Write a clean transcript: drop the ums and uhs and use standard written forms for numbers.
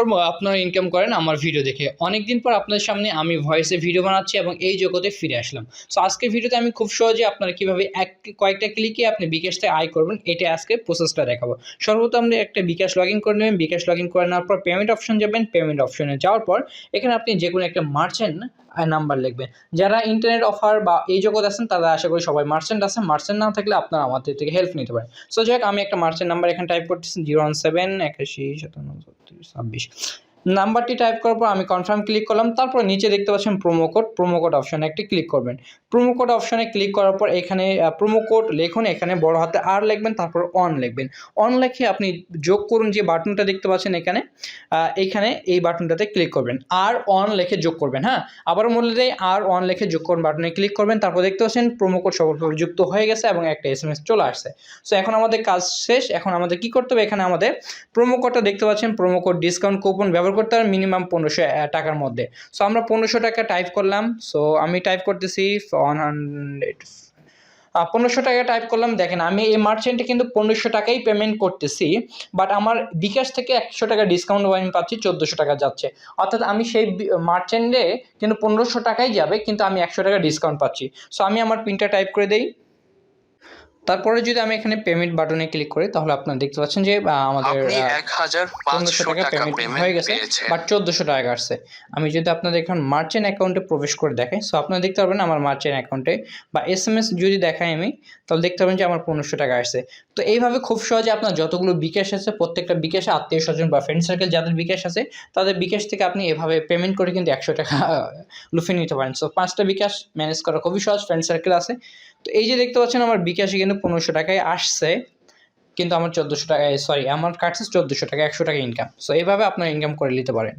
করবো আপনারা ইনকাম করেন আমার ভিডিও দেখে। অনেকদিন পর আপনাদের সামনে আমি ভয়েসে ভিডিও বানাচ্ছি এবং এই জগতে ফিরে আসলাম। সো আজকের ভিডিওতে আমি খুব সহজে আপনারা কিভাবে কয়েকটা ক্লিকে আপনি বিকাশ থেকে আয় করবেন এটা আজকে প্রসেসটা দেখাবো। সর্বপ্রথম আপনি একটা বিকাশ লগ ইন করে নেবেন। বিকাশ লগ ইন করে নেওয়ার পর পেমেন্ট অপশন যাবেন। পেমেন্ট অপশনে যাওয়ার পর এখানে আপনি যে কোনো একটা মার্চেন্ট নাম্বার লিখবেন। যারা ইন্টারনেট অফার বা এই জগৎ আছেন তারা আশা করি সবাই মার্চেন্ট আছেন। মার্চেন্ট না থাকলে আপনারা আমাদের থেকে হেল্প নিতে পারেন। সো যাই হোক, আমি একটা মার্চেন্ট নাম্বার এখানে টাইপ করতেছি 017815726। নাম্বারটি টাইপ করার পর আমি কনফার্ম ক্লিক করলাম। তারপর নিচে দেখতে পাচ্ছেন প্রোমো কোড অপশনে একটি ক্লিক করবেন। প্রোমো কোড অপশনে ক্লিক করার পর এখানে প্রোমো কোড লিখুন। এখানে বড় হাতে আর লিখবেন, তারপর অন লিখবেন। অন লিখে আপনি যোগ করুন যে বাটনটা দেখতে পাচ্ছেন এখানে, এইখানে এই বাটনটাতে ক্লিক করবেন। আর অন লিখে যোগ করবেন। হ্যাঁ, আবারও বলে দেই, আর অন লিখে যোগ করুন বাটনে ক্লিক করবেন। তারপর দেখতে পাচ্ছেন প্রোমো কোড সফলভাবে যুক্ত হয়ে গেছে এবং একটা এসএমএস চলে আসছে। সো এখন আমাদের কাজ শেষ। এখন আমাদের কি করতে হবে, এখানে আমাদের প্রোমো কোডটা দেখতে পাচ্ছেন, প্রোমো কোড ডিসকাউন্ট কুপন ব্যবহার করতে হবে মিনিমাম 1500 টাকার মধ্যে। সো আমরা 1500 টাকা টাইপ করলাম। সো আমি টাইপ করতেছি 1500 টাকা টাইপ করলাম। দেখেন আমি এই মার্চেন্টে কিন্তু 1500 টাকাই পেমেন্ট করতেছি, বাট আমার বিকাশ থেকে 100 টাকা ডিসকাউন্ট আমি পাচ্ছি, 1400 টাকা যাচ্ছে। অর্থাৎ আমি সেই মার্চেন্টে কিন্তু 1500 টাকাই যাবে, কিন্তু আমি 100 টাকা ডিসকাউন্ট পাচ্ছি। সো আমি আমার পিনটা টাইপ করে দেই। তারপরে যদি আমি এখানে পেমেন্ট বাটনে ক্লিক করি তাহলে আপনারা দেখতে পাচ্ছেন যে আমাদের 1500 টাকা পেমেন্ট হয়ে গেছে, বাট 1400 টাকা আসছে। আমি যদি আপনাদের এখন মার্চেন্ট অ্যাকাউন্টে প্রবেশ করে দেখাই, সো আপনারা দেখতে পারবেন আমার মার্চেন্ট অ্যাকাউন্টে বা এসএমএস যদি দেখাই আমি, তাহলে দেখতে পাবেন যে আমার 1500 টাকা আসছে। তো এইভাবে খুব সহজে আপনার যতগুলো বিকাশ আছে প্রত্যেকটা বিকাশে আত্মীয় স্বজন বা ফ্রেন্ড সার্কেল যাদের বিকাশ আছে তাদের বিকাশ থেকে আপনি এভাবে পেমেন্ট করে কিন্তু 100 টাকা লুফে নিতে পারেন। সো 5টা বিকাশ ম্যানেজ করা খুবই সহজ, ফ্রেন্ড সার্কেল আছে। তো এই যে দেখতে পাচ্ছেন আমার বিকাশে কিন্তু 1500 টাকায় আসছে, কিন্তু আমার 1400 টাকায় আমার কাটছে 1400 টাকা, 100 টাকা ইনকাম। সো এইভাবে আপনারা ইনকাম করে নিতে পারেন।